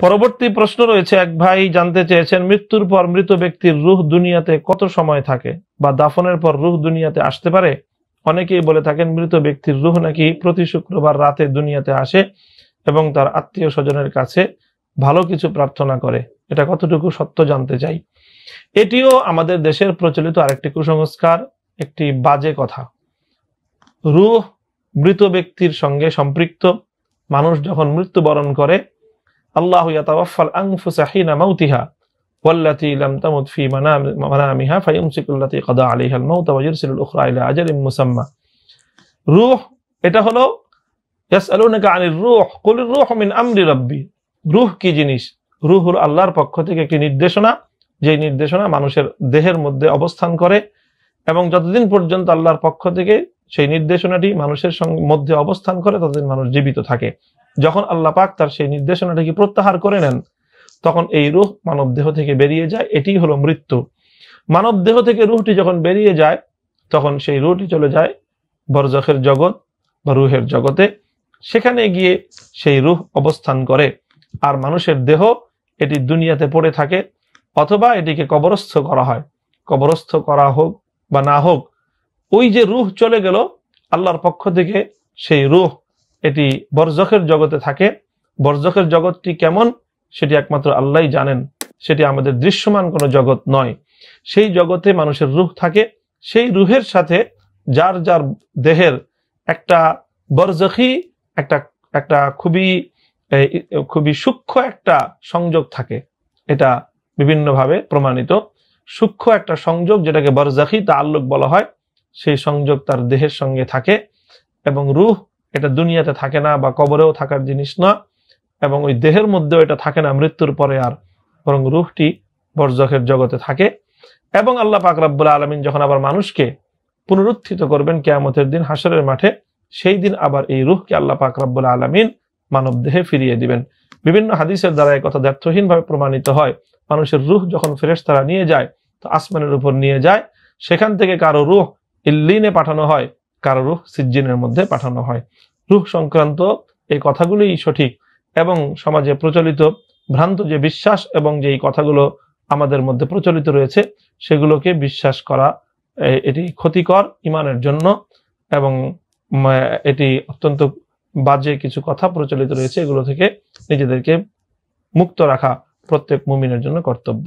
পরবর্তী প্রশ্ন রয়েছে, এক ভাই জানতে চেয়েছেন মৃত্যুর পর মৃত ব্যক্তির রূহ দুনিয়াতে কত সময় থাকে বা দাফনের পর রূহ দুনিয়াতে আসতে পারে? অনেকেই বলে থাকেন মৃত ব্যক্তির রূহ নাকি প্রতি শুক্রবার রাতে দুনিয়াতে আসে এবং তার আত্মীয় স্বজনের কাছে ভালো কিছু প্রার্থনা করে। এটা কতটুকু সত্য জানতে চাই। এটিও আমাদের দেশের প্রচলিত আরেকটি কুসংস্কার, একটি বাজে কথা। রূহ মৃত ব্যক্তির সঙ্গে সম্পৃক্ত। মানুষ যখন মৃত্যুবরণ করে, আল্লাহু ইয়াতাওয়াফাল আনফুসা হিনা মাউতিহা ওয়াল্লাতী লাম তামুত ফি মানামিহা ফায়ুমসিকুল্লাতী কাদা আলাইহাল মাউত ওয়া ইরসিলুল উখরা ইলা আজালিন মুসাম্মা। রূহ এটা হলো, ইয়াসআলুনাকা আনির রূহ কুলির রূহু মিন আমরি রাব্বি। রূহ কি জিনিস? রূহ হলো আল্লাহর পক্ষ থেকে একটি নির্দেশনা, যে নির্দেশনা মানুষের দেহের মধ্যে অবস্থান করে এবং যতদিন পর্যন্ত আল্লাহর পক্ষ থেকে সেই নির্দেশনাটি মানুষের মধ্যে অবস্থান করে ততদিন মানুষ জীবিত থাকে। যখন আল্লাহ পাক তার সেই নির্দেশনাটিকে প্রত্যাহার করে নেন, তখন এই রূহ মানব দেহ থেকে বেরিয়ে যায়। এটি হলো মৃত্যু। মানব দেহ থেকে রূহটি যখন বেরিয়ে যায়, তখন সেই রূহটি চলে যায় বরজখের জগৎ বা রূহের জগতে। সেখানে গিয়ে সেই রূহ অবস্থান করে। আর মানুষের দেহ এটি দুনিয়াতে পড়ে থাকে, অথবা এটিকে কবরস্থ করা হয়। কবরস্থ করা হোক বা না হোক, ওই যে রূহ চলে গেল আল্লাহর পক্ষ থেকে, সেই রূহ এটি বরজখের জগতে থাকে। বরজখের জগৎটি কেমন সেটি একমাত্র আল্লাহই জানেন। সেটি আমাদের দৃশ্যমান কোনো জগৎ নয়। সেই জগতে মানুষের রূহ থাকে। সেই রূহের সাথে যার যার দেহের একটা বরজখী একটা খুবই সূক্ষ্ম একটা সংযোগ থাকে। এটা বিভিন্নভাবে প্রমাণিত। সূক্ষ্ম একটা সংযোগ, যেটাকে বরজখী তাআল্লুক বলা হয়, সেই সংযোগ তার দেহের সঙ্গে থাকে। এবং রূহ এটা দুনিয়াতে থাকে না বা কবরেও থাকার জিনিস না, এবং ওই দেহের মধ্যেও এটা থাকে না মৃত্যুর পরে আর, বরং রূহটি বরজখের জগতে থাকে। এবং আল্লাহ পাক রব্বুল আলামিন যখন আবার মানুষকে পুনরুত্থিত করবেন কিয়ামতের দিন হাশরের মাঠে, সেই দিন আবার এই রূহকে আল্লাহ পাক রব্বুল আলামিন মানব দেহে ফিরিয়ে দিবেন। বিভিন্ন হাদিসের দ্বারা এই কথা দ্ব্যর্থহীনভাবে প্রমাণিত হয়। মানুষের রূহ যখন ফেরেশতারা নিয়ে যায়, তো আসমানের উপর নিয়ে যায়। সেখান থেকে কারো রূহ ইল্লিনে পাঠানো হয়, কারো রূহ সিজ্জিনের মধ্যে পাঠানো হয়। রূহ সংক্রান্ত এই কথাগুলোই সঠিক। এবং সমাজে প্রচলিত ভ্রান্ত যে বিশ্বাস এবং যে এই কথাগুলো আমাদের মধ্যে প্রচলিত রয়েছে, সেগুলোকে বিশ্বাস করা এটি ক্ষতিকর ইমানের জন্য। এবং এটি অত্যন্ত বাজে কিছু কথা প্রচলিত রয়েছে, এগুলো থেকে নিজেদেরকে মুক্ত রাখা প্রত্যেক মুমিনের জন্য কর্তব্য।